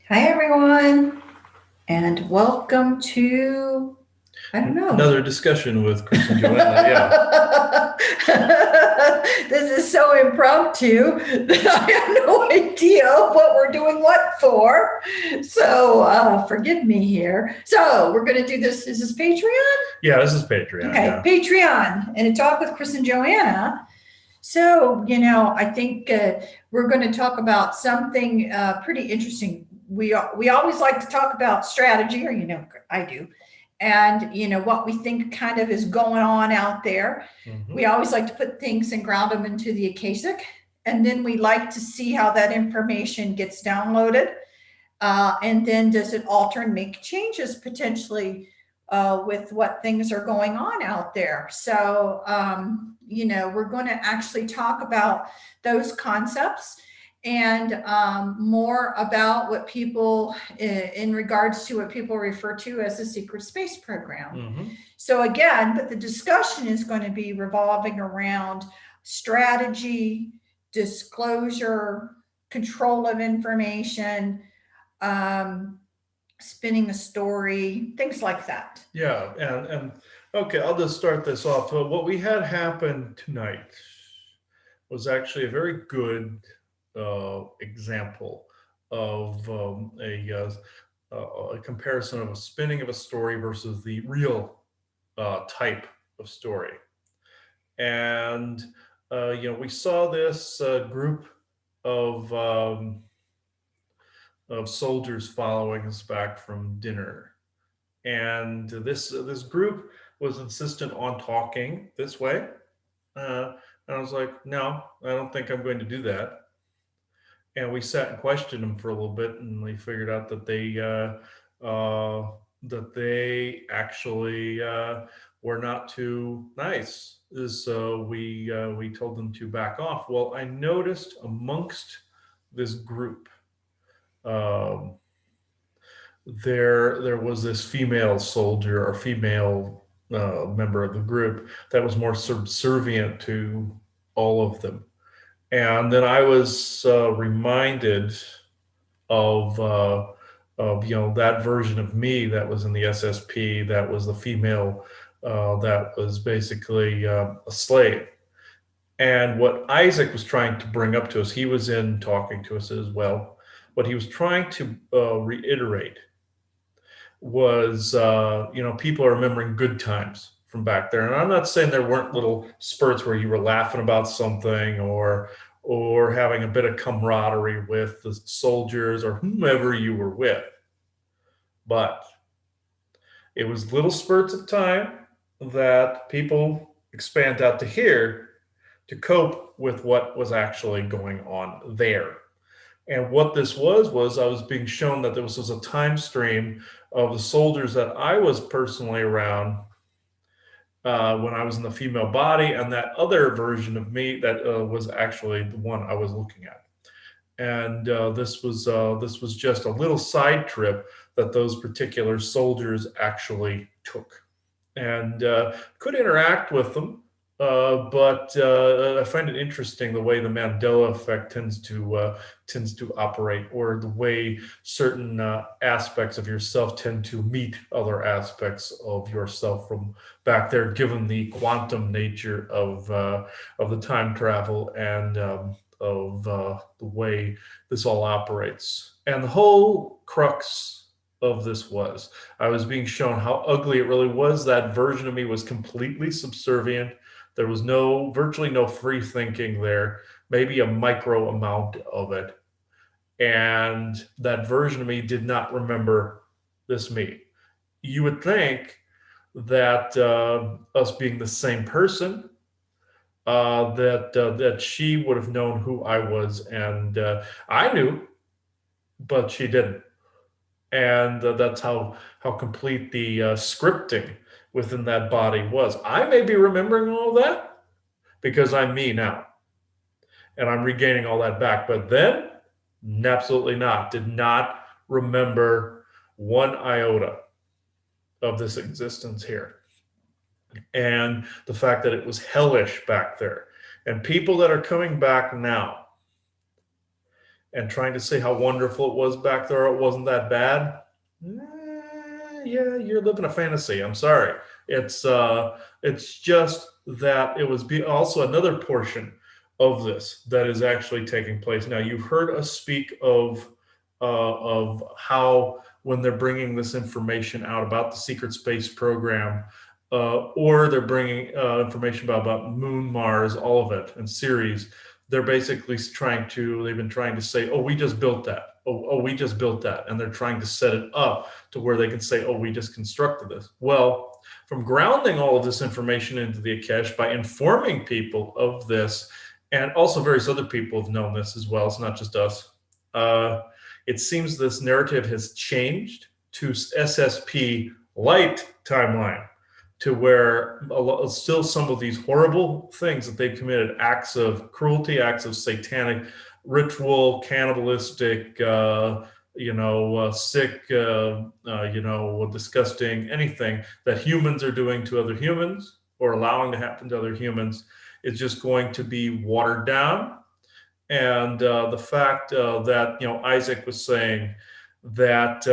Hi, everyone, and welcome to, I don't know. Another discussion with Chris and Joanna. Yeah. This is so impromptu that I have no idea what we're doing what for. So forgive me here. So we're going to do this. Is this Patreon? Yeah, this is Patreon. Okay, Yeah. Patreon and a talk with Chris and Joanna. So, I think we're going to talk about something pretty interesting. We always like to talk about strategy, or I do, and what we think kind of is going on out there. Hmm. We always like to put things and ground them into the Akashic, and then we like to see how that information gets downloaded, and then does it alter and make changes potentially with what things are going on out there. So, we're going to actually talk about those concepts and more about what people, in regards to what people refer to as the secret space program. Hmm. So, again, but the discussion is going to be revolving around strategy, disclosure, control of information, um, spinning a story, things like that. Yeah. And okay, I'll just start this off. What we had happen tonight was actually a very good example of a comparison of a spinning of a story versus the real type of story. And we saw this group of soldiers following us back from dinner, and this group was insistent on talking this way. And I was like, no, I don't think I'm going to do that. And we sat and questioned them for a little bit, and we figured out that they actually were not too nice. So we told them to back off. Well, I noticed amongst this group, um, there was this female soldier or female member of the group that was more subservient to all of them. And then I was reminded of that version of me that was in the SSP, that was the female that was basically a slave. And what Isaac was trying to bring up to us, he was in talking to us as well. What he was trying to reiterate was, people are remembering good times from back there. And I'm not saying there weren't little spurts where you were laughing about something, or having a bit of camaraderie with the soldiers or whomever you were with. But it was little spurts of time that people expand out to here to cope with what was actually going on there. And what this was I was being shown that there was a time stream of the soldiers that I was personally around when I was in the female body, and that other version of me that was actually the one I was looking at. And this was just a little side trip that those particular soldiers actually took, and could interact with them. But I find it interesting the way the Mandela effect tends to operate, or the way certain aspects of yourself tend to meet other aspects of yourself from back there, given the quantum nature of the time travel, and of the way this all operates. And the whole crux of this was, I was being shown how ugly it really was. That version of me was completely subservient. There was virtually no free thinking there, maybe a micro amount of it. And that version of me did not remember this me. You would think that us being the same person, that she would have known who I was, and I knew, but she didn't. And that's how complete the scripting within that body was. I may be remembering all that because I'm me now, and I'm regaining all that back. But then, absolutely not. Did not remember one iota of this existence here, and the fact that it was hellish back there. And people that are coming back now, and trying to say how wonderful it was back there, it wasn't that bad. Yeah, you're living a fantasy. I'm sorry. It's just that it was also another portion of this that is actually taking place now. You've heard us speak of how when they're bringing this information out about the secret space program, or they're bringing information about Moon, Mars, all of it, and Ceres, they're basically they've been trying to say, oh, we just built that. Oh, we just built that. And they're trying to set it up to where they can say, oh, we just constructed this. Well, from grounding all of this information into the Akesh by informing people of this, and also various other people have known this as well, it's not just us. It seems this narrative has changed to SSP light timeline, to where still some of these horrible things that they've committed, acts of cruelty, acts of satanic ritual, cannibalistic, sick, disgusting, anything that humans are doing to other humans or allowing to happen to other humans is just going to be watered down. And the fact that Isaac was saying that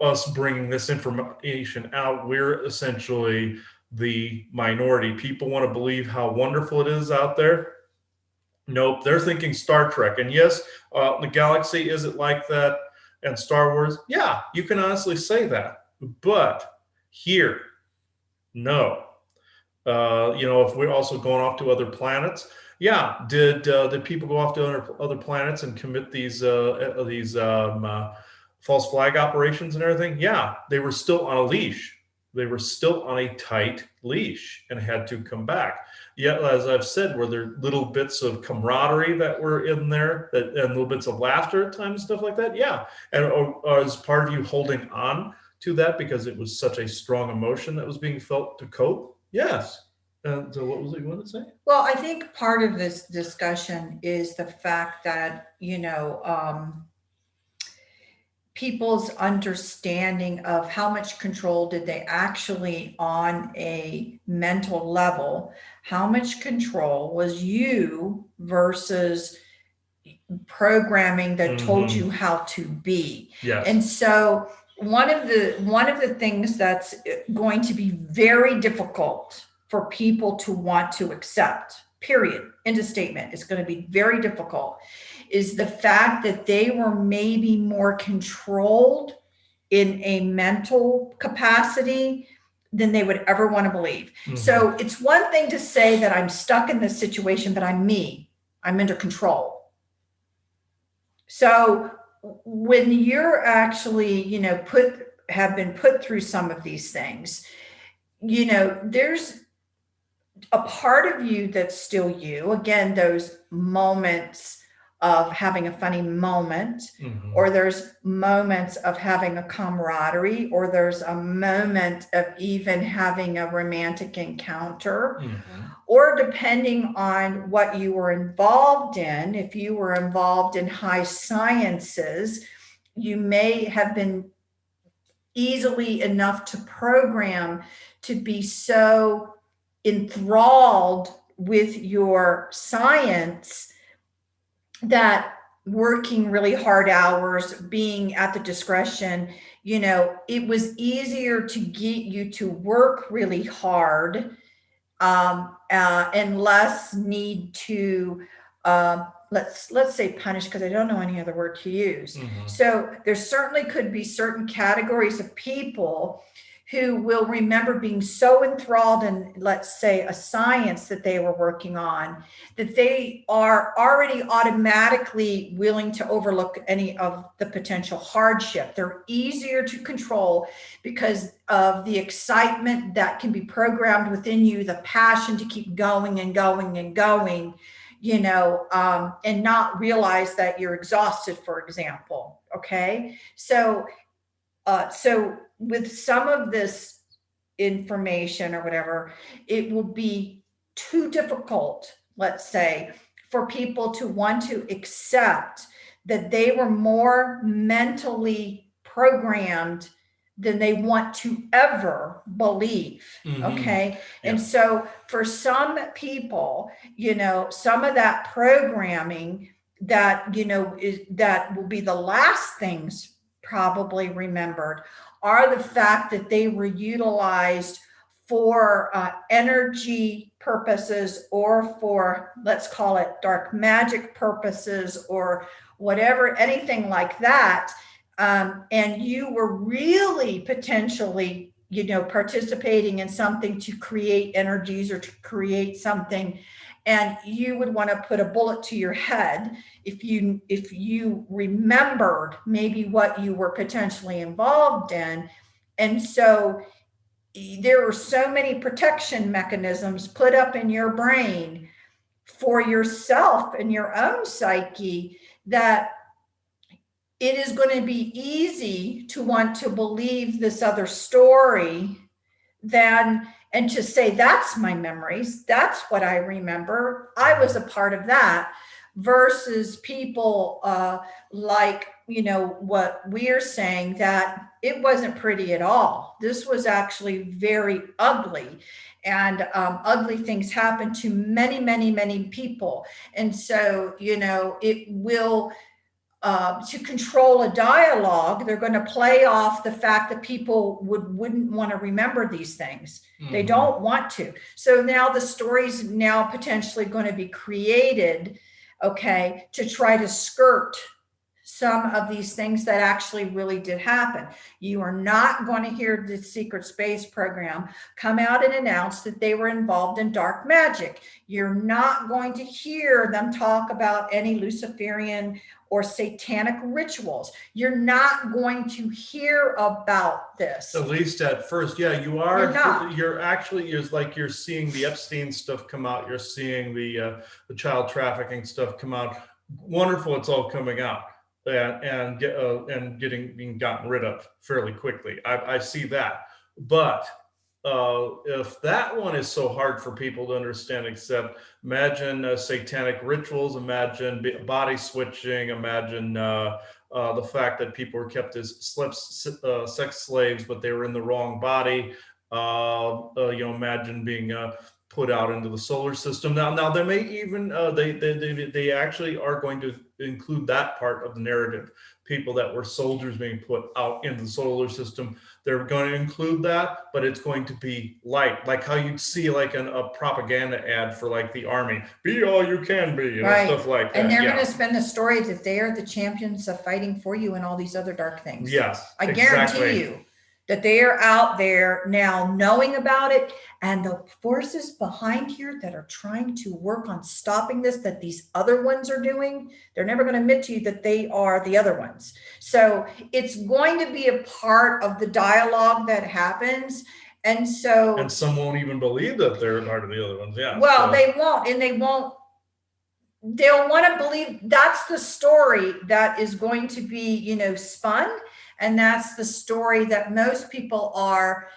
us bringing this information out, we're essentially the minority. People want to believe how wonderful it is out there. Nope, they're thinking Star Trek. And yes, the galaxy, is it like that? And Star Wars, yeah, you can honestly say that. But here, no. If we're also going off to other planets, yeah, did people go off to other planets and commit these false flag operations and everything? Yeah, they were still on a leash. They were still on a tight leash and had to come back. Yet, as I've said, were there little bits of camaraderie that were in there, and little bits of laughter at times, stuff like that? Yeah. And as part of you holding on to that because it was such a strong emotion that was being felt to cope? Yes. So what was it you wanted to say? Well, I think part of this discussion is the fact that, people's understanding of how much control did they actually on a mental level, how much control was you versus programming that told you how to be. Yes. And so one of the things that's going to be very difficult for people to want to accept, period, end of statement, it's going to be very difficult, is the fact that they were maybe more controlled in a mental capacity than they would ever want to believe. So it's one thing to say that I'm stuck in this situation, but I'm me, I'm under control. So when you're actually, have been put through some of these things, there's a part of you that's still you. Again, those moments of having a funny moment, or there's moments of having a camaraderie, or there's a moment of even having a romantic encounter, or depending on what you were involved in. If you were involved in high sciences, you may have been easily enough to program to be so enthralled with your science that working really hard hours, being at the discretion, it was easier to get you to work really hard, and less need to, let's say punish, because I don't know any other word to use. So there certainly could be certain categories of people who will remember being so enthralled in, let's say, a science that they were working on, that they are already automatically willing to overlook any of the potential hardship. They're easier to control because of the excitement that can be programmed within you, the passion to keep going and going and going, and not realize that you're exhausted, for example. Okay. So with some of this information or whatever, it will be too difficult, let's say, for people to want to accept that they were more mentally programmed than they want to ever believe. Okay. And so for some people, some of that programming that, that will be the last things probably remembered are the fact that they were utilized for energy purposes, or for, let's call it, dark magic purposes, or whatever, anything like that. And you were really potentially, participating in something to create energies or to create something, and you would want to put a bullet to your head if you remembered maybe what you were potentially involved in. And so there were so many protection mechanisms put up in your brain for yourself and your own psyche, that it is going to be easy to want to believe this other story than, and to say, that's my memories, that's what I remember, I was a part of that, versus people like, what we're saying, that it wasn't pretty at all, this was actually very ugly, and ugly things happen to many, many, many people. And so, it will, to control a dialogue, they're going to play off the fact that people wouldn't want to remember these things. They don't want to. So now the story's now potentially going to be created, okay, to try to skirt some of these things that actually really did happen. You are not going to hear the secret space program come out and announce that they were involved in dark magic. You're not going to hear them talk about any Luciferian or satanic rituals. You're not going to hear about this. At least at first, yeah, you are. You're not. You're actually, it's like you're seeing the Epstein stuff come out. You're seeing the child trafficking stuff come out. Wonderful, it's all coming out and being gotten rid of fairly quickly. I see that, but if that one is so hard for people to understand, except imagine satanic rituals, imagine body switching, imagine the fact that people were kept as sex slaves, but they were in the wrong body. Imagine being put out into the solar system. Now they may even they actually are going to include that part of the narrative. People that were soldiers being put out into the solar system, they're going to include that, but it's going to be light, like how you'd see like a propaganda ad for like the army, be all you can be, Right. stuff like that. And they're going to spin the story that they are the champions of fighting for you and all these other dark things. Yes, I guarantee you that they are out there now knowing about it, and the forces behind here that are trying to work on stopping this, that these other ones are doing, they're never going to admit to you that they are the other ones. So it's going to be a part of the dialogue that happens. And so, and some won't even believe that they're part of the other ones. Yeah. Well, they won't, and they'll want to believe that's the story that is going to be, spun. And that's the story that most people are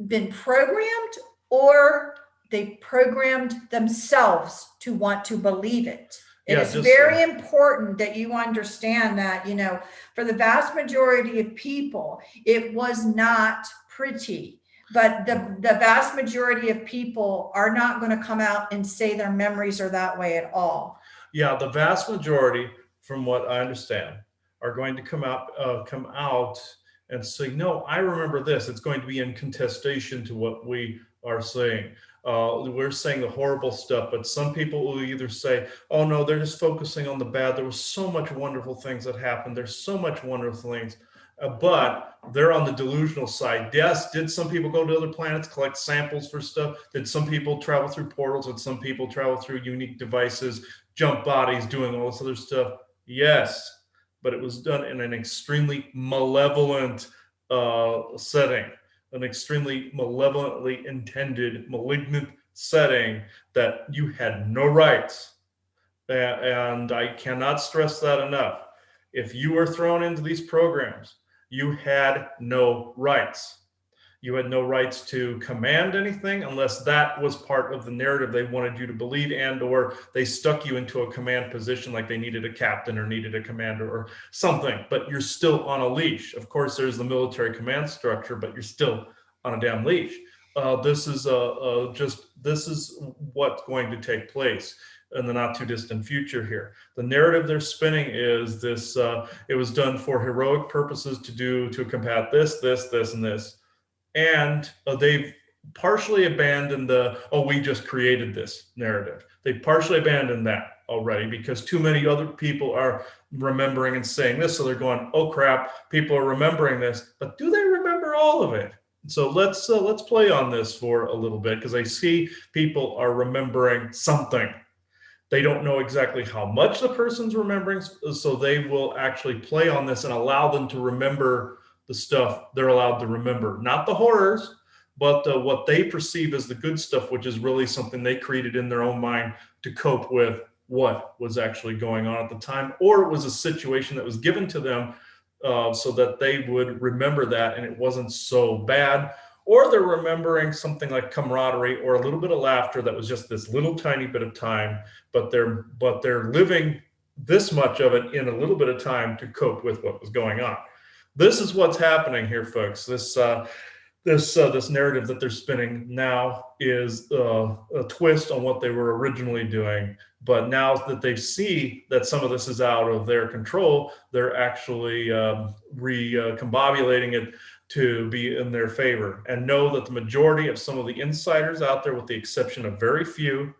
been programmed, or they programmed themselves to want to believe it. And it's very important that you understand that, for the vast majority of people, it was not pretty. But the vast majority of people are not going to come out and say their memories are that way at all. Yeah, the vast majority, from what I understand, are going to come out and say, no, I remember this. It's going to be in contestation to what we are saying. We're saying the horrible stuff, but some people will either say, oh no, they're just focusing on the bad. There was so much wonderful things that happened. There's so much wonderful things, but they're on the delusional side. Yes, did some people go to other planets, collect samples for stuff? Did some people travel through portals? Did some people travel through unique devices, jump body, doing all this other stuff? Yes. But it was done in an extremely malevolent setting, an extremely malevolently intended, malignant setting that you had no rights. And I cannot stress that enough. If you were thrown into these programs, you had no rights. You had no rights to command anything unless that was part of the narrative they wanted you to believe, and or they stuck you into a command position, like they needed a captain or needed a commander or something, but you're still on a leash. Of course, there's the military command structure, but you're still on a damn leash. This is what's going to take place. in the not too distant future here. The narrative they're spinning is this: it was done for heroic purposes to combat this, and this, and they've partially abandoned the we just created this narrative. They partially abandoned that already because too many other people are remembering and saying this, so they're going, oh crap, people are remembering this, but do they remember all of it? So let's play on this for a little bit, because I see people are remembering something. They don't know exactly how much the person's remembering, so they will actually play on this and allow them to remember the stuff they're allowed to remember, not the horrors, but what they perceive as the good stuff, which is really something they created in their own mind to cope with what was actually going on at the time, or it was a situation that was given to them so that they would remember that and it wasn't so bad, or they're remembering something like camaraderie or a little bit of laughter that was just this little tiny bit of time, but they're living this much of it in a little bit of time to cope with what was going on. This is what's happening here, folks. This narrative that they're spinning now is a twist on what they were originally doing. But now that they see that some of this is out of their control, they're actually recombobulating it to be in their favor, and know that the majority of some of the insiders out there, with the exception of very few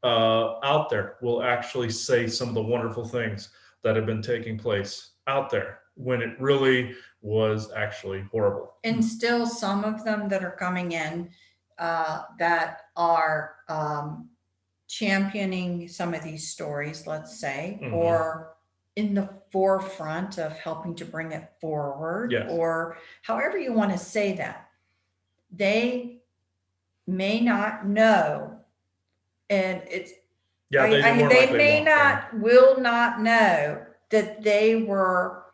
out there, will actually say some of the wonderful things that have been taking place out there when it really was actually horrible. And still some of them that are coming in that are championing some of these stories, let's say, or in the forefront of helping to bring it forward, Yes. or however you want to say that. They may not know, and it's they may not, will not know that they were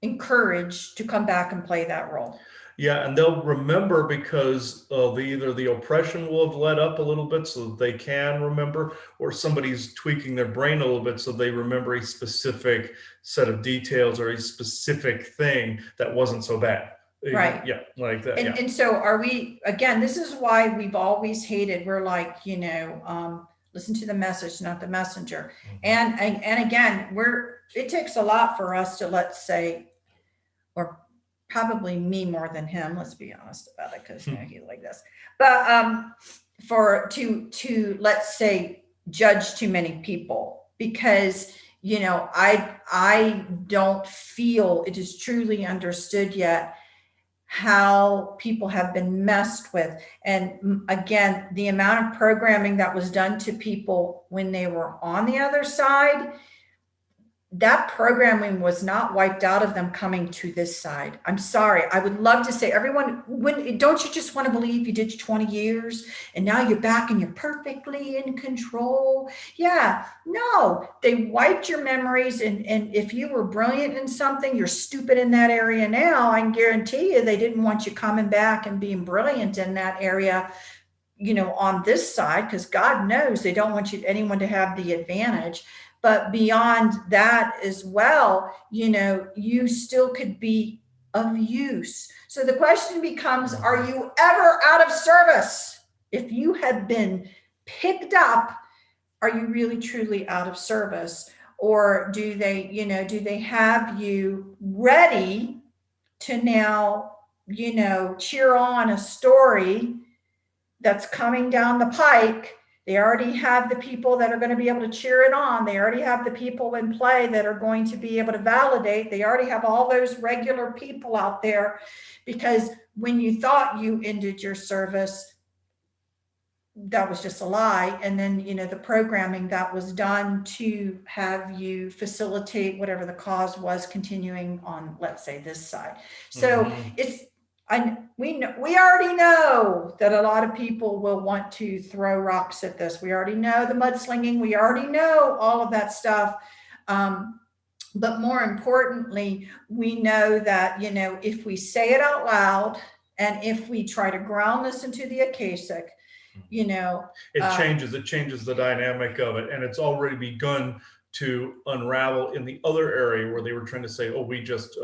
encouraged to come back and play that role. Yeah, and they'll remember because either the oppression will have let up a little bit so that they can remember, or somebody's tweaking their brain a little bit so they remember a specific set of details or a specific thing that wasn't so bad. Right. Yeah, like that. And so are we, again, this is why we've always hated, we're like, listen to the message, not the messenger. And again, it takes a lot for us to, let's say, or probably me more than him, let's be honest about it, because he's like this, but to let's say judge too many people, because I don't feel it is truly understood yet how people have been messed with. And again, the amount of programming that was done to people when they were on the other side, that programming was not wiped out of them coming to this side. I'm sorry. I would love to say, everyone, don't you just want to believe you did 20 years and now you're back and you're perfectly in control? Yeah, no, they wiped your memories. And if you were brilliant in something, you're stupid in that area now. I can guarantee you they didn't want you coming back and being brilliant in that area, on this side, because God knows they don't want anyone to have the advantage. But beyond that as well, you still could be of use. So the question becomes, are you ever out of service? If you have been picked up, are you really truly out of service? Or do they have you ready to now, cheer on a story that's coming down the pike? They already have the people that are going to be able to cheer it on. They already have the people in play that are going to be able to validate. They already have all those regular people out there, because when you thought you ended your service, that was just a lie. And then, the programming that was done to have you facilitate whatever the cause was continuing on, let's say, this side. So we already know that a lot of people will want to throw rocks at this. We already know the mudslinging. We already know all of that stuff. But more importantly, we know that, if we say it out loud and if we try to ground this into the Akashic, it changes the dynamic of it. And it's already begun to unravel in the other area where they were trying to say, oh, we just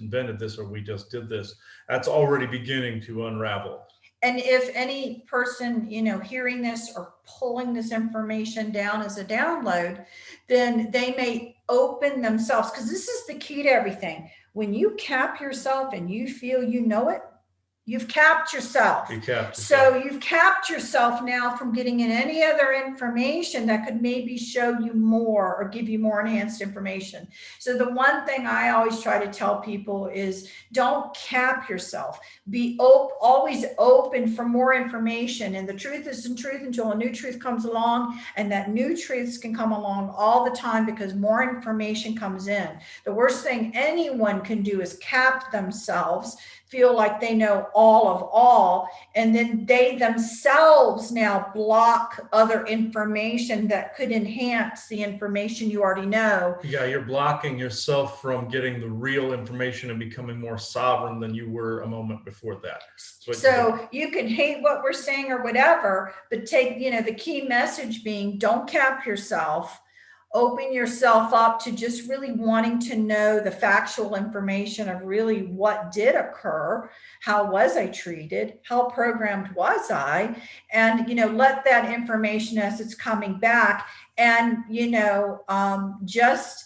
invented this, or we just did this. That's already beginning to unravel. And if any person, hearing this or pulling this information down as a download, then they may open themselves, because this is the key to everything. When you cap yourself and you feel you know it, you've capped yourself. You capped So yourself. you've capped yourself now from getting in any other information that could maybe show you more or give you more enhanced information. So the one thing I always try to tell people is don't cap yourself. Be always open for more information. And the truth isn't truth until a new truth comes along, and that new truths can come along all the time because more information comes in. The worst thing anyone can do is cap themselves, feel like they know all of all, and then they themselves now block other information that could enhance the information you already know. Yeah, you're blocking yourself from getting the real information and becoming more sovereign than you were a moment before that. So you can hate what we're saying or whatever, but take, the key message being don't cap yourself. Open yourself up to just really wanting to know the factual information of really what did occur, how was I treated, how programmed was I, and let that information as it's coming back, and just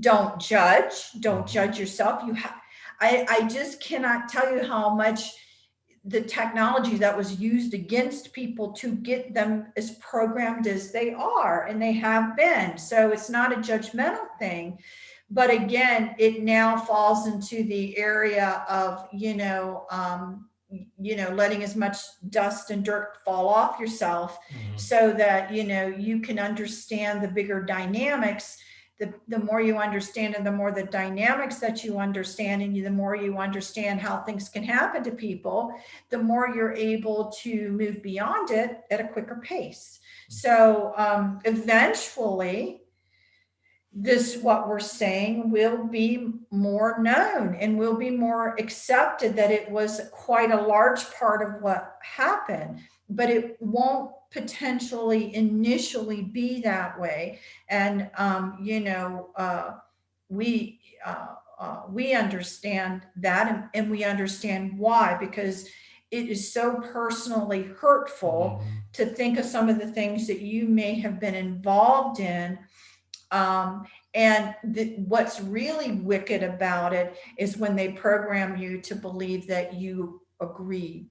don't judge yourself. I just cannot tell you how much the technology that was used against people to get them as programmed as they are, and they have been. So it's not a judgmental thing, but again, it now falls into the area of, letting as much dust and dirt fall off yourself, so that, you can understand the bigger dynamics. The more you understand, and the more the dynamics that you understand, and the more you understand how things can happen to people, the more you're able to move beyond it at a quicker pace. So eventually, what we're saying will be more known and will be more accepted, that it was quite a large part of what happened, but it won't potentially initially be that way. And we understand that, and we understand why, because it is so personally hurtful to think of some of the things that you may have been involved in. And what's really wicked about it is when they program you to believe that you agreed.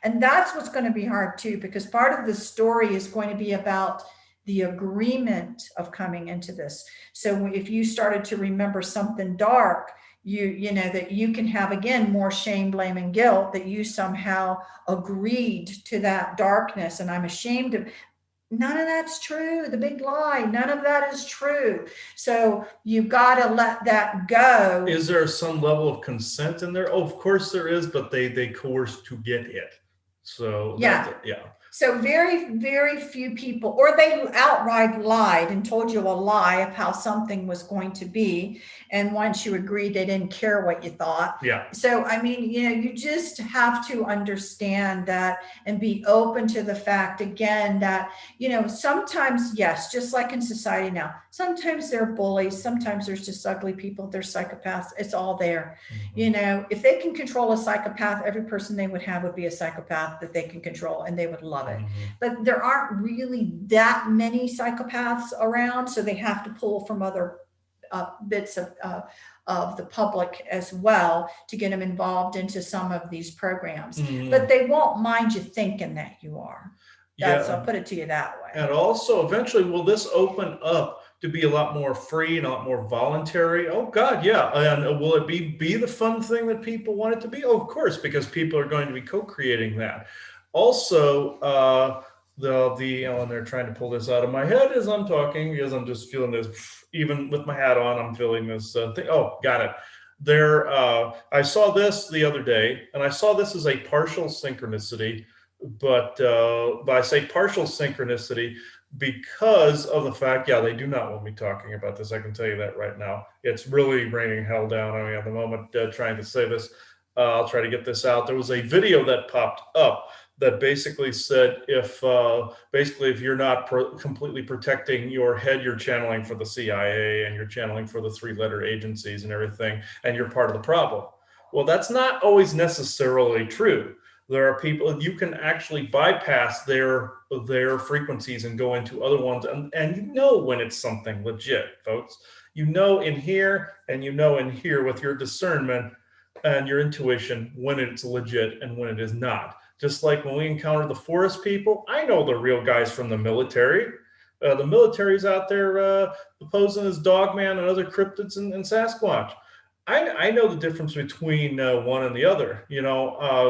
And that's what's going to be hard too, because part of the story is going to be about the agreement of coming into this. So if you started to remember something dark, that you can have, again, more shame, blame, and guilt, that you somehow agreed to that darkness, and I'm ashamed of. None of that's true. The big lie. None of that is true. So you've got to let that go. Is there some level of consent in there? Oh, of course there is, but they coerce to get it. So yeah. Yeah. So very, very few people, or they outright lied and told you a lie of how something was going to be. And once you agreed, they didn't care what you thought. Yeah. So, I mean, you just have to understand that and be open to the fact, again, that, sometimes, yes, just like in society now, sometimes they're bullies, sometimes there's just ugly people, they're psychopaths. It's all there. If they can control a psychopath, every person they would have would be a psychopath that they can control, and they would love it. But there aren't really that many psychopaths around, so they have to pull from other bits of the public as well to get them involved into some of these programs. But they won't mind you thinking that you are. I'll put it to you that way. And also, eventually, will this open up to be a lot more free and a lot more voluntary? Oh God, yeah. And will it be the fun thing that people want it to be? Oh, of course, because people are going to be co-creating that. Also, and they're trying to pull this out of my head as I'm talking, because I'm just feeling this, even with my hat on, I'm feeling this thing. Oh, got it. I saw this the other day, and I saw this as a partial synchronicity, but I say partial synchronicity because of the fact, they do not want me talking about this. I can tell you that right now. It's really raining hell down on me at the moment trying to say this. I'll try to get this out. There was a video that popped up that basically said, if you're not completely protecting your head, you're channeling for the CIA and you're channeling for the 3-letter agencies and everything, and you're part of the problem. Well, that's not always necessarily true. There are people you can actually bypass their frequencies and go into other ones, and you know when it's something legit, folks. You know in here and you know in here with your discernment and your intuition when it's legit and when it is not. Just like when we encounter the forest people, I know the real guys from the military. The military's out there posing as Dogman and other cryptids and Sasquatch. I know the difference between one and the other.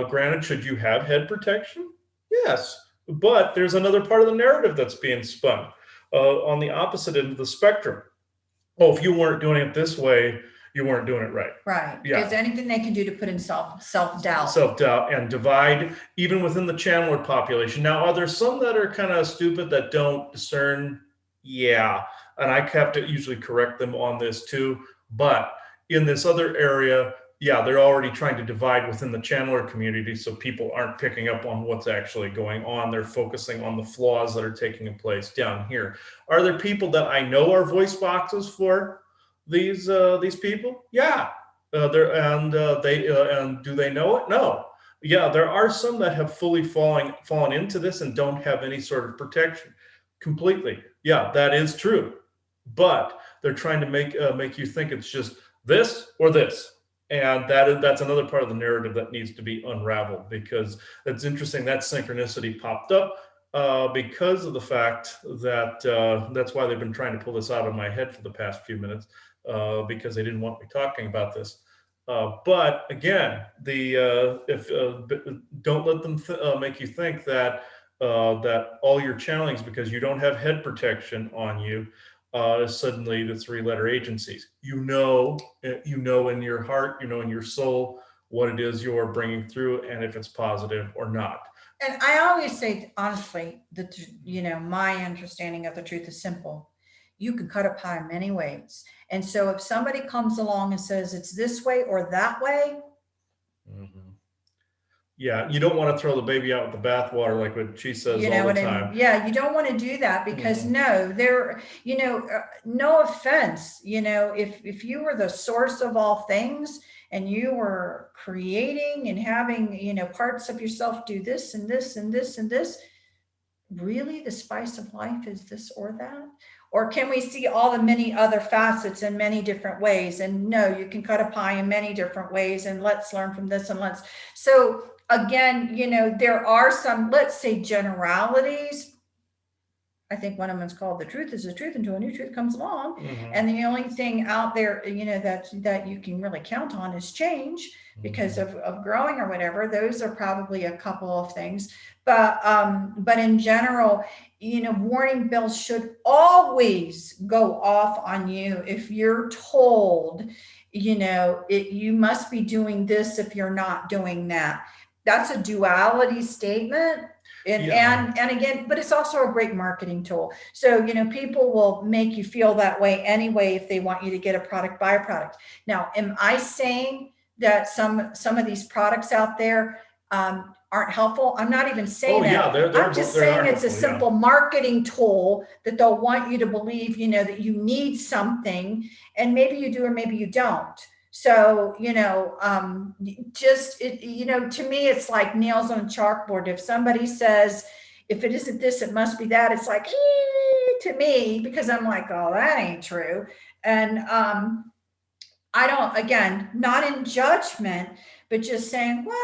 Granted, should you have head protection? Yes, but there's another part of the narrative that's being spun on the opposite end of the spectrum. Oh, if you weren't doing it this way, you weren't doing it right. Right. Yeah. Is anything they can do to put in self-doubt. Self-doubt and divide even within the channeler population. Now, are there some that are kind of stupid that don't discern? Yeah. And I have to usually correct them on this too. But in this other area, yeah, they're already trying to divide within the channeler community, so people aren't picking up on what's actually going on. They're focusing on the flaws that are taking place down here. Are there people that I know are voice boxes for these people? Yeah. And do they know it? No. Yeah, there are some that have fully fallen into this and don't have any sort of protection completely. Yeah, that is true. But they're trying to make you think it's just this or this. And that's another part of the narrative that needs to be unraveled, because it's interesting that synchronicity popped up because of the fact that that's why they've been trying to pull this out of my head for the past few minutes, because they didn't want me talking about this. But again, don't let them make you think that that all your channelings, because you don't have head protection on you, suddenly the three-letter agencies. You know in your heart, you know in your soul what it is you're bringing through, and if it's positive or not. And I always say, honestly, that my understanding of the truth is simple. You can cut a pie many ways. And so if somebody comes along and says it's this way or that way, yeah, you don't want to throw the baby out with the bathwater, like what she says all the time. Yeah, you don't want to do that, because no, no offense, if you were the source of all things and you were creating and having, parts of yourself do this and this and this and this, really the spice of life is this or that? Or can we see all the many other facets in many different ways? And no, you can cut a pie in many different ways, and let's learn from this, and so again, there are some, let's say, generalities. I think one of them is called the truth is the truth until a new truth comes along. And the only thing out there, that you can really count on is change, because of growing or whatever. Those are probably a couple of things. But in general, warning bells should always go off on you if you're told, you must be doing this if you're not doing that. That's a duality statement. And again, but it's also a great marketing tool. So, people will make you feel that way anyway if they want you to get a product, buy a product. Now, am I saying that some of these products out there aren't helpful? I'm not even saying that. I'm just saying it's a simple marketing tool that they'll want you to believe, that you need something, and maybe you do or maybe you don't. So, to me, it's like nails on a chalkboard. If somebody says, if it isn't this, it must be that, it's like, to me, because I'm like, oh, that ain't true. And I don't, again, not in judgment, but just saying, well,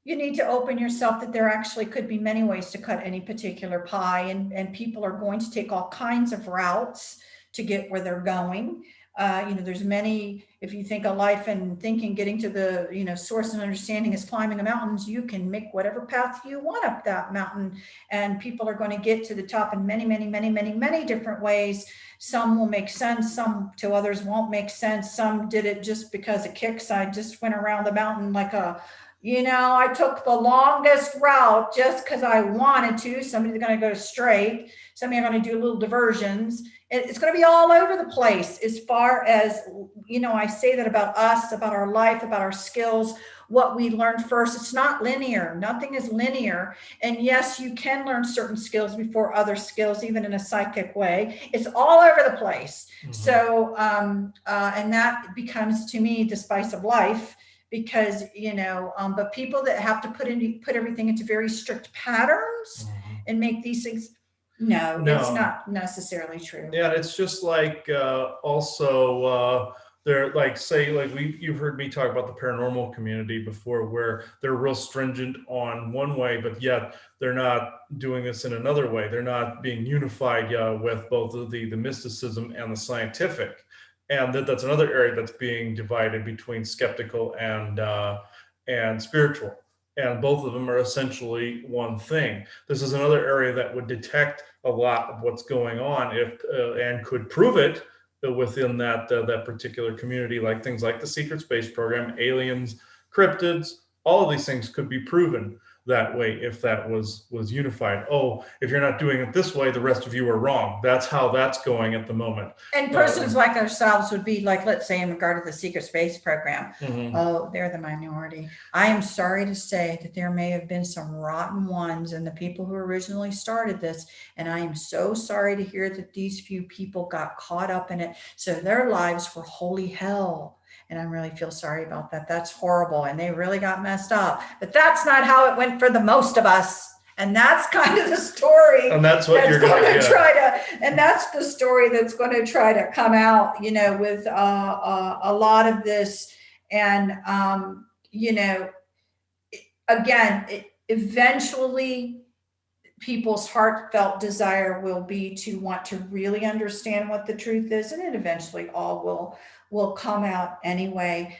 you need to open yourself that there actually could be many ways to cut any particular pie, and people are going to take all kinds of routes to get where they're going. There's many, if you think of life and thinking, getting to the, source and understanding is climbing a mountain, you can make whatever path you want up that mountain. And people are going to get to the top in many, many, many, many, many different ways. Some will make sense. Some to others won't make sense. Some did it just because of kicks. I just went around the mountain like I took the longest route just because I wanted to. Somebody's going to go straight. Some are going to do little diversions. It's going to be all over the place as far as, I say that about us, about our life, about our skills, what we learned first. It's not linear. Nothing is linear. And yes, you can learn certain skills before other skills, even in a psychic way. It's all over the place. So, and that becomes, to me, the spice of life. because, but people that have to put everything into very strict patterns Mhm. and make these things, no, it's No. not necessarily true. Yeah, and it's just like also they're like say like you've heard me talk about the paranormal community before, where they're real stringent on one way, but yet they're not doing this in another way. They're not being unified with both of the mysticism and the scientific, and that's another area that's being divided between skeptical and spiritual, and both of them are essentially one thing. This is another area that would detect a lot of what's going on if and could prove it within that particular community, like things like the secret space program, aliens, cryptids. All of these things could be proven that way if that was unified. Oh, if you're not doing it this way, the rest of you are wrong. That's how that's going at the moment. And persons like ourselves would be like, let's say, in regard to the secret space program. Mhm. Oh, they're the minority. I am sorry to say that there may have been some rotten ones in the people who originally started this. And I am so sorry to hear that these few people got caught up in it. So their lives were holy hell. And I really feel sorry about that. That's horrible. And they really got messed up. But that's not how it went for the most of us. And that's kind of the story. And that's what you're going going to to try to, and that's the story that's going to try to come out, with a lot of this. And, again, eventually people's heartfelt desire will be to want to really understand what the truth is, and it eventually all will come out anyway.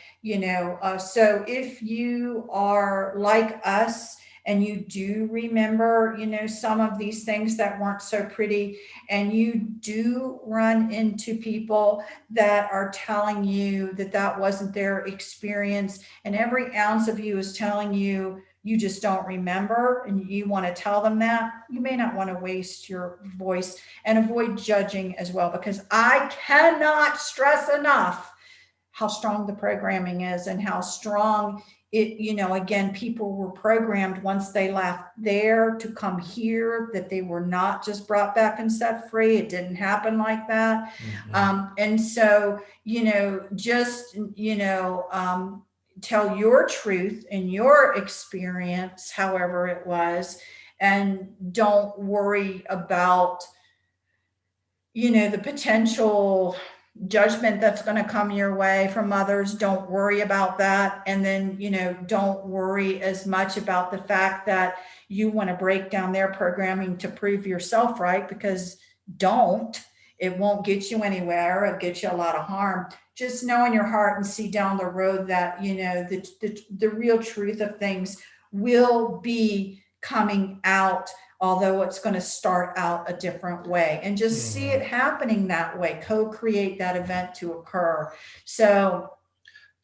So if you are like us and you do remember, some of these things that weren't so pretty, and you do run into people that are telling you that that wasn't their experience, and every ounce of you is telling you you just don't remember, and you want to tell them that, you may not want to waste your voice, and avoid judging as well, because I cannot stress enough how strong the programming is, and how strong it, again, people were programmed once they left there to come here, that they were not just brought back and set free. It didn't happen like that. And so, just, tell your truth and your experience, however it was, and don't worry about, the potential judgment that's going to come your way from others. Don't worry about that. And then, don't worry as much about the fact that you want to break down their programming to prove yourself right, because don't. It won't get you anywhere. It'll get you a lot of harm. Just know in your heart and see down the road that, the real truth of things will be coming out, although it's going to start out a different way, and just see it happening that way, co-create that event to occur. So,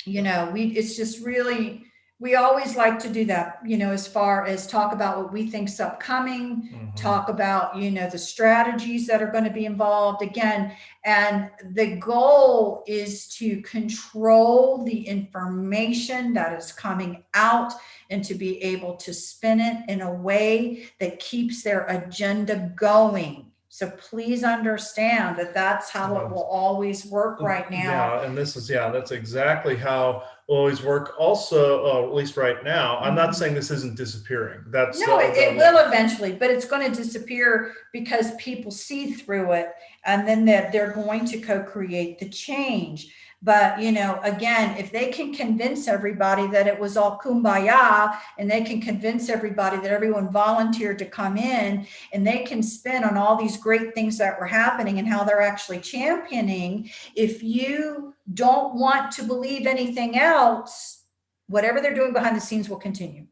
it's just really, we always like to do that, as far as talk about what we think's upcoming, talk about, the strategies that are going to be involved again. And the goal is to control the information that is coming out, and to be able to spin it in a way that keeps their agenda going. So please understand that that's how it will always work right now. Yeah, and that's exactly how it always work. Also, at least right now, I'm not saying this isn't disappearing. That's No, it will eventually, but it's going to disappear because people see through it, and then they're going to co-create the change. But, again, if they can convince everybody that it was all kumbaya, and they can convince everybody that everyone volunteered to come in, and they can spin on all these great things that were happening and how they're actually championing, if you don't want to believe anything else, whatever they're doing behind the scenes will continue.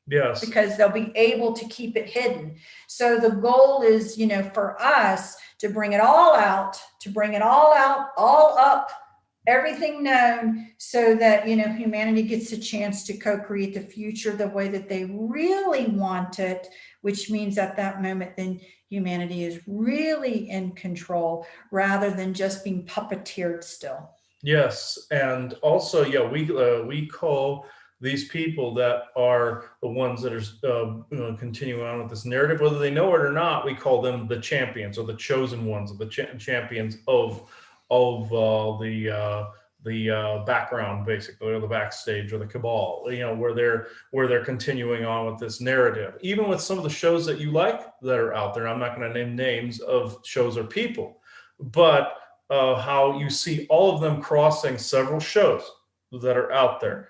Yes. Because they'll be able to keep it hidden. So the goal is, for us to bring it all out, all up, everything known, so that, humanity gets a chance to co-create the future the way that they really want it, which means at that moment, then humanity is really in control rather than just being puppeteered still. Yes, and also, yeah, we call these people that are the ones that are continuing on with this narrative, whether they know it or not. We call them the champions, or the chosen ones, or the champions of background, basically, or the backstage, or the cabal, where they're continuing on with this narrative. Even with some of the shows that you like that are out there, I'm not going to name names of shows or people, but how you see all of them crossing several shows that are out there,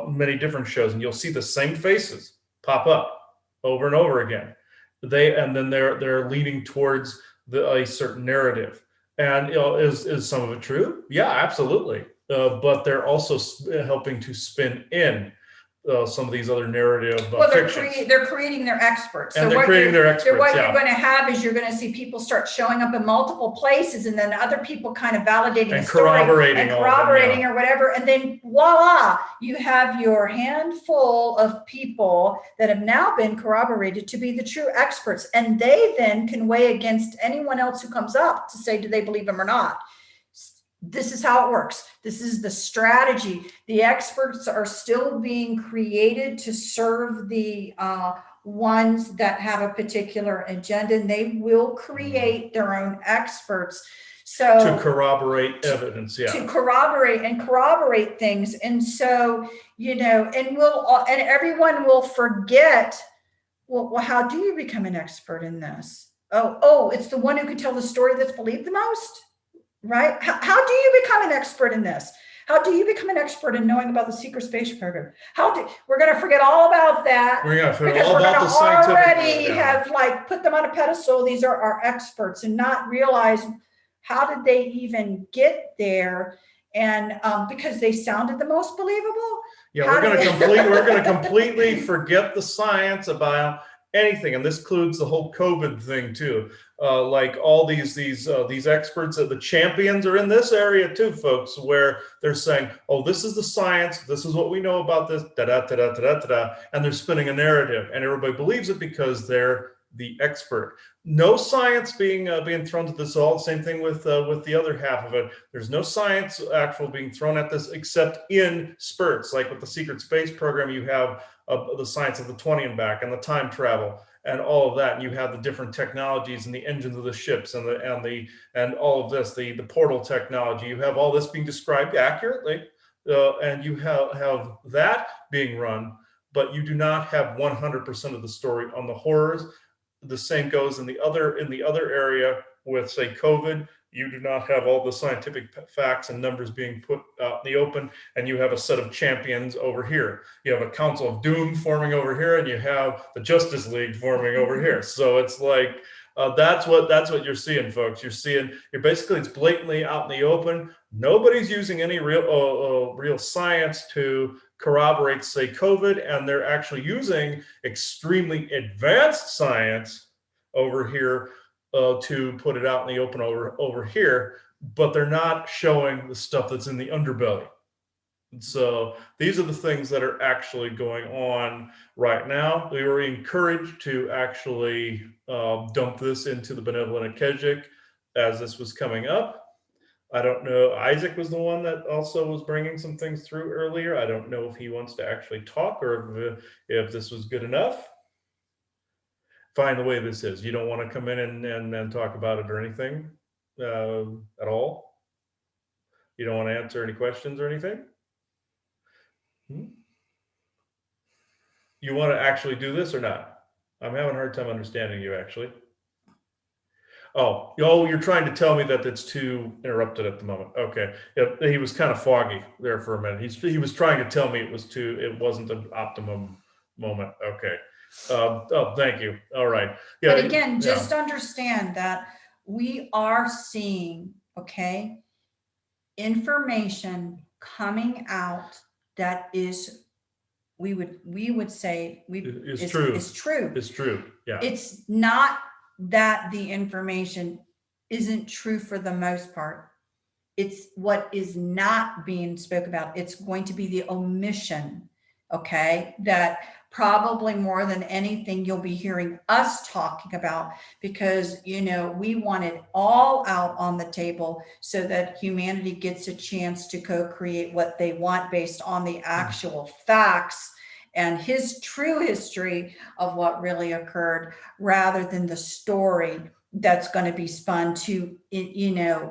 many different shows, and you'll see the same faces pop up over and over again. And then they're leaning towards a certain narrative. And is some of it true? Yeah, absolutely. But they're also helping to spin in some of these other narrative well, fictions. they're creating their experts. And they're creating their experts. What yeah. you're going to have is you're going to see people start showing up in multiple places, and then other people kind of validating and a story corroborating or whatever, and then voila, you have your handful of people that have now been corroborated to be the true experts, and they then can weigh against anyone else who comes up to say, do they believe them or not? This is how it works. This is the strategy. The experts are still being created to serve the ones that have a particular agenda, and they will create their own experts. So to corroborate evidence, to corroborate things. And so, and everyone will forget, well, how do you become an expert in this? Oh, it's the one who can tell the story that's believed the most. Right? How do you become an expert in this? How do you become an expert in knowing about the secret space program? We're going to forget all about that. We're going to forget all about the scientific. Already have put them on a pedestal. These are our experts, and not realize how did they even get there? And because they sounded the most believable. Yeah, we're going to completely forget the science about anything, and this includes the whole COVID thing too. Like all these experts, the champions are in this area too, folks, where they're saying, "Oh, this is the science. This is what we know about this." Da da da da da da, and they're spinning a narrative, and everybody believes it because they're the expert. No science being thrown to this all. Same thing with the other half of it. There's no science actual being thrown at this except in spurts, like with the secret space program. You have the science of the 20 and back, and the time travel, and all of that. And you have the different technologies and the engines of the ships, and all of this, the portal technology. You have all this being described accurately, and you have that being run, but you do not have 100% of the story on the horrors. The same goes in the other area with, say, COVID. You do not have all the scientific facts and numbers being put out in the open, and you have a set of champions over here. You have a Council of Doom forming over here, and you have the Justice League forming over here. So it's like that's what you're seeing, folks. You're basically, it's blatantly out in the open. Nobody's using any real science to corroborate, say, COVID, and they're actually using extremely advanced science over here to put it out in the open over here, but they're not showing the stuff that's in the underbelly. And so these are the things that are actually going on right now. We were encouraged to actually dump this into the Benevolent Akejik as this was coming up. I don't know. Isaac was the one that also was bringing some things through earlier. I don't know if he wants to actually talk or if this was good enough. Fine the way this is. You don't want to come in and talk about it or anything at all? You don't want to answer any questions or anything? You want to actually do this or not? I'm having a hard time understanding you, actually. Oh, you're trying to tell me that it's too interrupted at the moment. Okay. He was kind of foggy there for a minute. He was trying to tell me it wasn't an optimum moment. Okay. Thank you. All right. Yeah. But again, just understand that we are seeing, information coming out that is, we would say is true. It's true. It's true. Yeah. It's not that the information isn't true for the most part. It's what is not being spoke about. It's going to be the omission, that probably more than anything you'll be hearing us talking about, because, we want it all out on the table so that humanity gets a chance to co-create what they want based on the actual facts and his true history of what really occurred, rather than the story that's going to be spun to,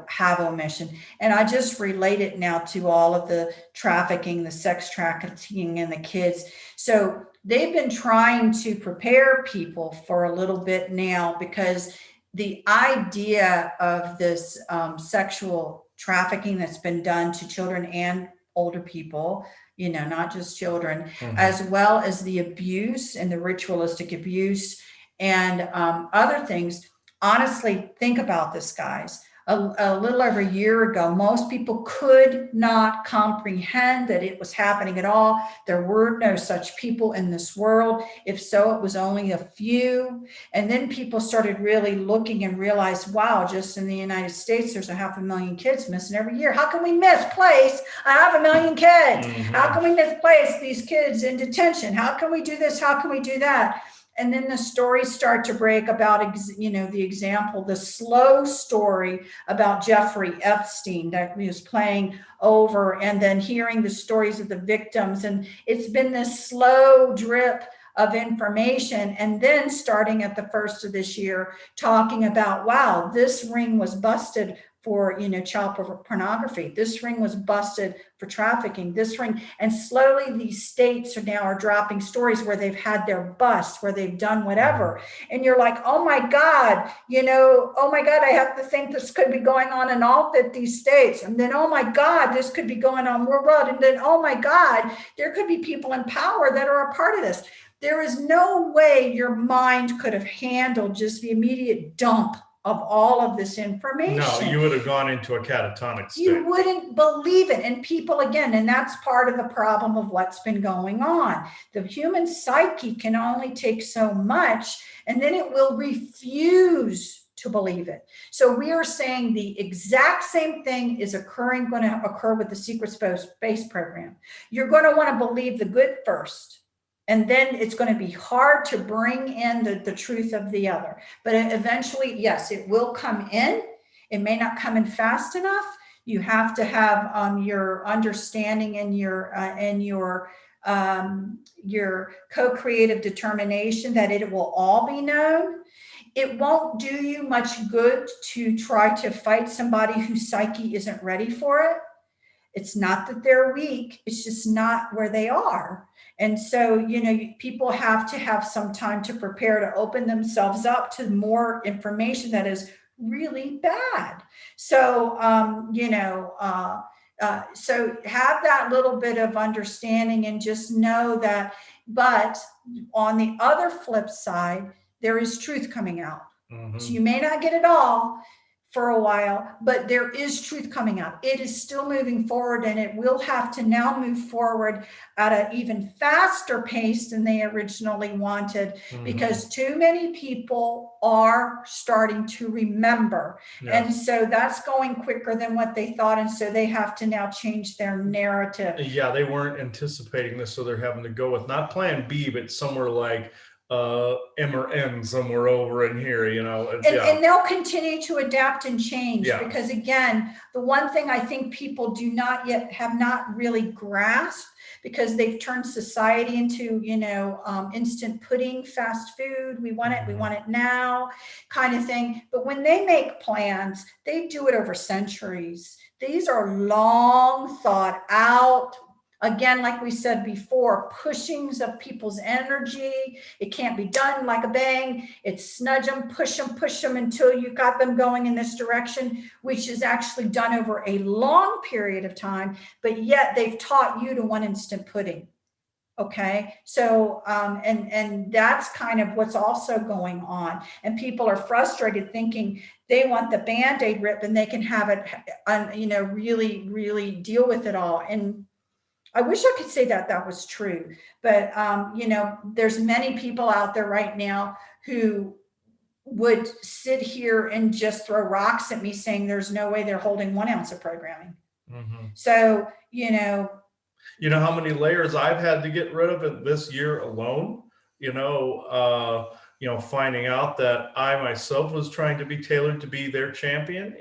have omission. And I just relate it now to all of the trafficking, the sex trafficking, and the kids. So they've been trying to prepare people for a little bit now, because the idea of this sexual trafficking that's been done to children and older people, not just children, as well as the abuse and the ritualistic abuse and other things. Honestly, think about this, guys. A little over a year ago, most people could not comprehend that it was happening at all. There were no such people in this world. If so, it was only a few. And then people started really looking and realized, wow, just in the United States, there's 500,000 kids missing every year. How can we misplace 500,000 kids? How can we misplace these kids in detention? How can we do this? How can we do that? And then the stories start to break about, the example, the slow story about Jeffrey Epstein that he was playing over, and then hearing the stories of the victims. And it's been this slow drip of information. And then starting at the first of this year, talking about, wow, this ring was busted for, child pornography. This ring was busted for trafficking. This ring, and slowly these states are dropping stories where they've had their busts, where they've done whatever. And you're like, oh my God, oh my God, I have to think this could be going on in all 50 states. And then, oh my God, this could be going on worldwide. And then, oh my God, there could be people in power that are a part of this. There is no way your mind could have handled just the immediate dump of all of this information. No, you would have gone into a catatonic state. You wouldn't believe it. And people, again, and that's part of the problem of what's been going on. The human psyche can only take so much, and then it will refuse to believe it. So we are saying the exact same thing is going to occur with the secret space program. You're going to want to believe the good first. And then it's going to be hard to bring in the truth of the other. But eventually, yes, it will come in. It may not come in fast enough. You have to have your understanding and your co-creative determination that it will all be known. It won't do you much good to try to fight somebody whose psyche isn't ready for it. It's not that they're weak. It's just not where they are. And so, people have to have some time to prepare to open themselves up to more information that is really bad. So, so have that little bit of understanding and just know that. But on the other flip side, there is truth coming out. So you may not get it all for a while, but there is truth coming out. It is still moving forward, and it will have to now move forward at an even faster pace than they originally wanted, because too many people are starting to remember. Yes. And so that's going quicker than what they thought. And so they have to now change their narrative. Yeah, they weren't anticipating this, so they're having to go with not plan B, but somewhere like M or N somewhere over in here, and they'll continue to adapt and change, because again, the one thing I think people have not really grasped, because they've turned society into, instant pudding, fast food. We want it now kind of thing. But when they make plans, they do it over centuries. These are long thought out. Again, like we said before, pushings of people's energy. It can't be done like a bang. It's snudge them, push them until you got them going in this direction, which is actually done over a long period of time, but yet they've taught you to want instant pudding. Okay. So, and that's kind of what's also going on. And people are frustrated thinking they want the Band-Aid rip and they can have it, really, really deal with it all. And I wish I could say that was true, but there's many people out there right now who would sit here and just throw rocks at me saying there's no way they're holding 1 ounce of programming. So, how many layers I've had to get rid of in this year alone, finding out that I myself was trying to be tailored to be their champion,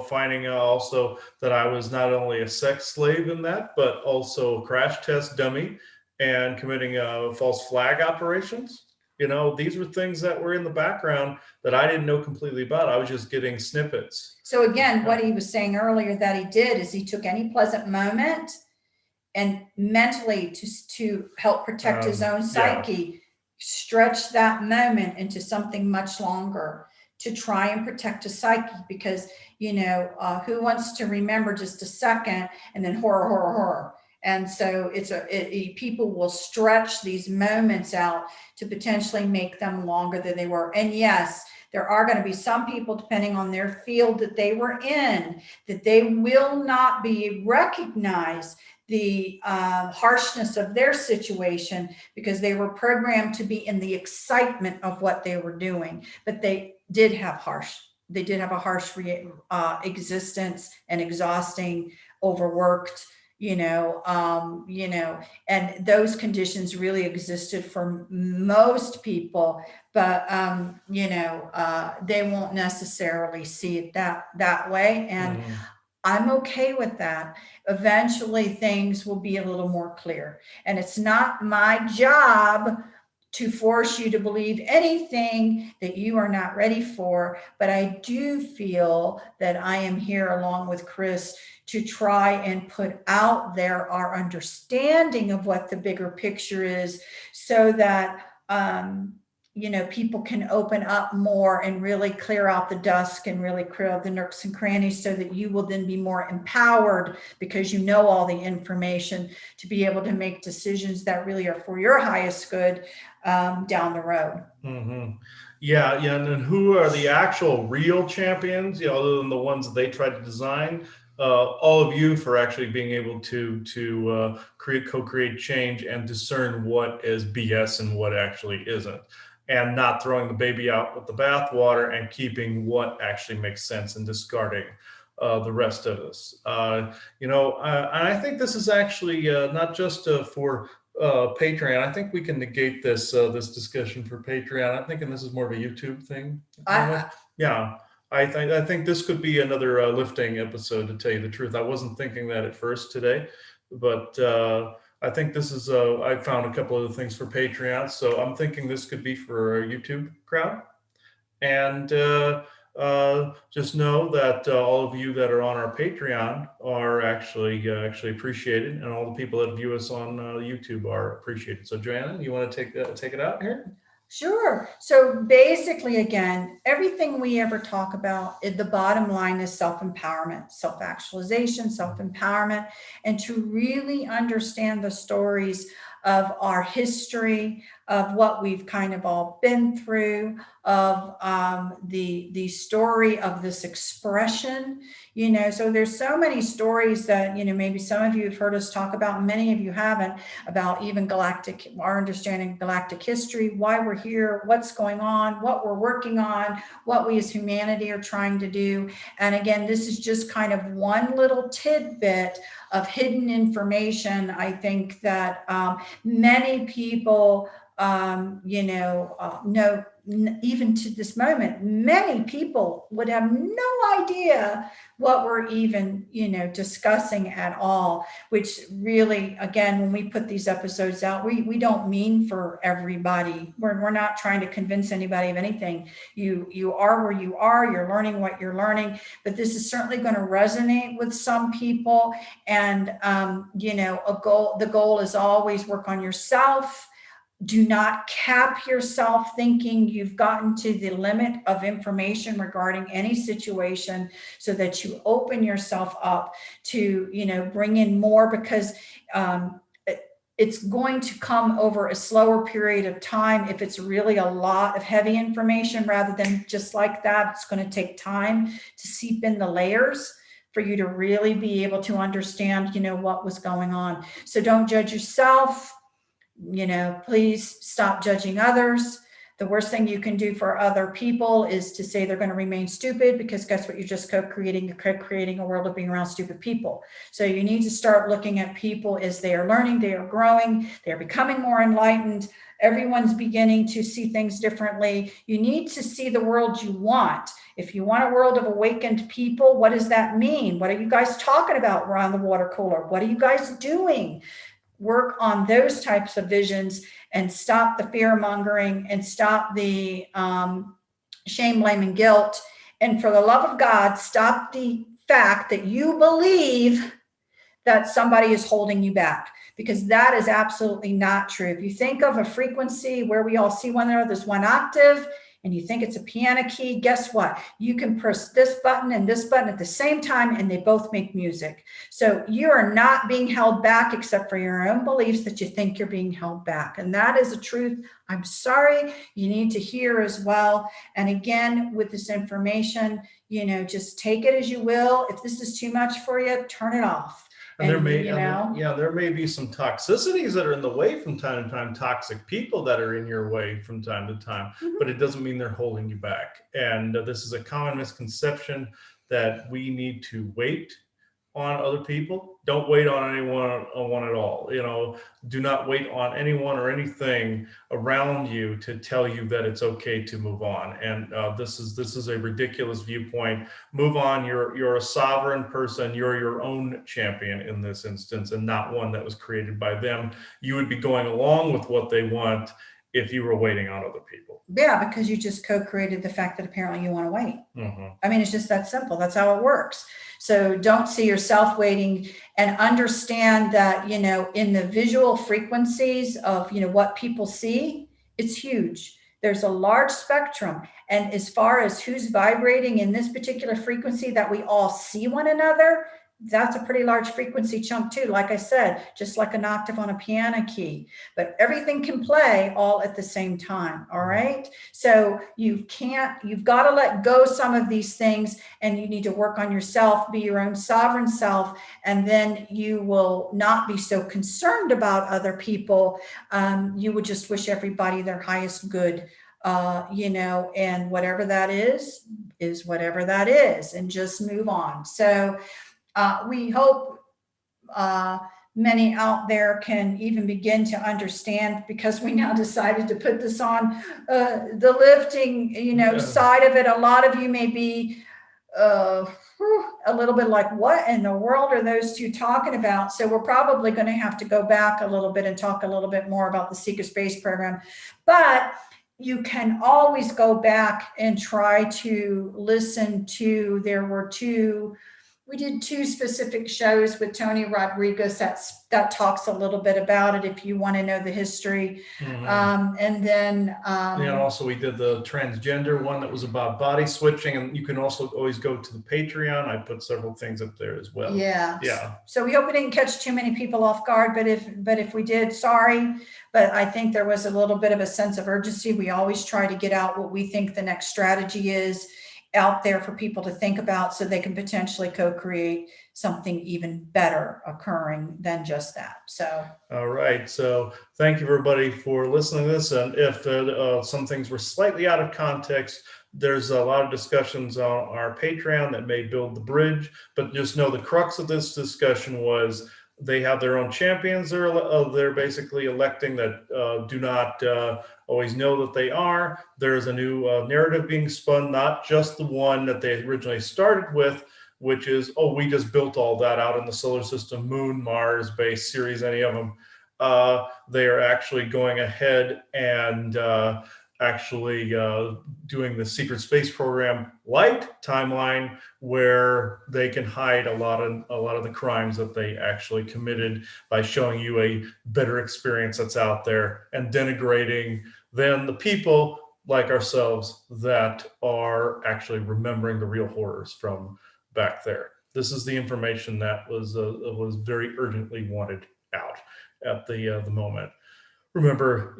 finding out also that I was not only a sex slave in that, but also a crash test dummy and committing false flag operations. These were things that were in the background that I didn't know completely about. I was just getting snippets. So again, what he was saying earlier that he did is he took any pleasant moment and mentally to help protect his own Yeah. psyche, stretch that moment into something much longer to try and protect his psyche. Because who wants to remember just a second and then horror, horror, horror? And so people will stretch these moments out to potentially make them longer than they were. And yes, there are going to be some people, depending on their field that they were in, that they will not be recognized the harshness of their situation because they were programmed to be in the excitement of what they were doing. But they did have a harsh existence and exhausting, overworked, and those conditions really existed for most people. But they won't necessarily see it that way. And Mm-hmm. I'm okay with that. Eventually, things will be a little more clear. And it's not my job to force you to believe anything that you are not ready for. But I do feel that I am here along with Chris to try and put out there our understanding of what the bigger picture is so that people can open up more and really clear out the dusk and really clear out the nooks and crannies so that you will then be more empowered because you know all the information to be able to make decisions that really are for your highest good down the road. Mm-hmm. Yeah, yeah, and then who are the actual real champions? Other than the ones that they tried to design. All of you for actually being able to co-create change and discern what is BS and what actually isn't, and not throwing the baby out with the bathwater and keeping what actually makes sense and discarding the rest of us. And I think this is actually not just for Patreon. I think we can negate this discussion for Patreon. I'm thinking this is more of a YouTube thing. Yeah, I think this could be another lifting episode. To tell you the truth, I wasn't thinking that at first today, but I think this is. I found a couple of things for Patreon, so I'm thinking this could be for a YouTube crowd. And just know that all of you that are on our Patreon are actually appreciated, and all the people that view us on YouTube are appreciated. So, Joanna, you want to take it out here? Sure. So basically, again, everything we ever talk about, the bottom line is self-empowerment, self-actualization, self-empowerment, and to really understand the stories of our history, of what we've kind of all been through, of the story of this expression. So there's so many stories that maybe some of you have heard us talk about, many of you haven't, about even our understanding of galactic history, why we're here, what's going on, what we're working on, what we as humanity are trying to do. And again, this is just kind of one little tidbit of hidden information. I think that many people, know. Even to this moment, many people would have no idea what we're even, discussing at all, which really, again, when we put these episodes out, we don't mean for everybody. We're not trying to convince anybody of anything. You are where you are, you're learning what you're learning, but this is certainly going to resonate with some people. And, the goal is always work on yourself. Do not cap yourself thinking you've gotten to the limit of information regarding any situation, so that you open yourself up to, bring in more, because it's going to come over a slower period of time. If it's really a lot of heavy information, rather than just like that, it's going to take time to seep in the layers for you to really be able to understand, what was going on. So don't judge yourself. Please stop judging others. The worst thing you can do for other people is to say they're going to remain stupid, because guess what? You're just co-creating. You're co-creating a world of being around stupid people. So you need to start looking at people as they are learning, they are growing, they're becoming more enlightened. Everyone's beginning to see things differently. You need to see the world you want. If you want a world of awakened people, what does that mean? What are you guys talking about around the water cooler? What are you guys doing? work on those types of visions and stop the fear mongering and stop the shame, blame, and guilt. And for the love of God, stop the fact that you believe that somebody is holding you back, because that is absolutely not true. If you think of a frequency where we all see one another, there's one octave, and you think it's a piano key, guess what? You can press this button and this button at the same time, and they both make music. So you are not being held back except for your own beliefs that you think you're being held back. And that is a truth. I'm sorry, you need to hear as well. And again, with this information, just take it as you will. If this is too much for you, turn it off. And there may be some toxicities that are in the way from time to time, toxic people that are in your way from time to time, but it doesn't mean they're holding you back. And this is a common misconception that we need to wait on other people. Don't wait on anyone at all. Do not wait on anyone or anything around you to tell you that it's okay to move on. And this is a ridiculous viewpoint. Move on. You're a sovereign person. You're your own champion in this instance, and not one that was created by them. You would be going along with what they want if you were waiting on other people. Yeah, because you just co-created the fact that apparently you want to wait. Mm-hmm. I mean, it's just that simple. That's how it works. So don't see yourself waiting, and understand that, in the visual frequencies of, what people see, it's huge. There's a large spectrum. And as far as who's vibrating in this particular frequency that we all see one another, that's a pretty large frequency chunk too. Like I said, just like an octave on a piano key, but everything can play all at the same time. All right. So you've got to let go some of these things, and you need to work on yourself, be your own sovereign self. And then you will not be so concerned about other people. You would just wish everybody their highest good, and whatever that is whatever that is, and just move on. So we hope many out there can even begin to understand, because we now decided to put this on the lifting, side of it. A lot of you may be a little bit like, what in the world are those two talking about? So we're probably going to have to go back a little bit and talk a little bit more about the Secret Space program. But you can always go back and try to listen to, we did 2 specific shows with Tony Rodriguez that talks a little bit about it if you want to know the history. Mm-hmm. And then and also we did the transgender one that was about body switching, and you can also always go to the Patreon. I put several things up there as well. Yeah. Yeah. So we hope we didn't catch too many people off guard, but if we did, sorry. But I think there was a little bit of a sense of urgency. We always try to get out what we think the next strategy is out there for people to think about, so they can potentially co-create something even better occurring than just that. So all right, so thank you everybody for listening to this. And if some things were slightly out of context, there's a lot of discussions on our Patreon that may build the bridge, but just know the crux of this discussion was they have their own champions they're basically electing that do not always know that they are. There's a new narrative being spun, not just the one that they originally started with, which is, we just built all that out in the solar system, Moon, Mars, base, Ceres, any of them. They are actually going ahead and actually doing the secret space program light timeline, where they can hide a lot of the crimes that they actually committed by showing you a better experience that's out there and denigrating then the people like ourselves that are actually remembering the real horrors from back there. This is the information that was very urgently wanted out at the moment. Remember,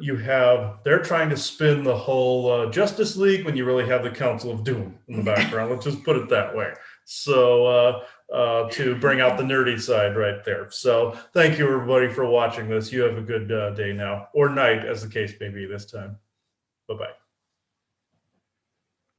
they're trying to spin the whole Justice League when you really have the Council of Doom in the background. Let's just put it that way. So to bring out the nerdy side right there. So thank you everybody for watching this. You have a good day now, or night as the case may be this time. Bye-bye.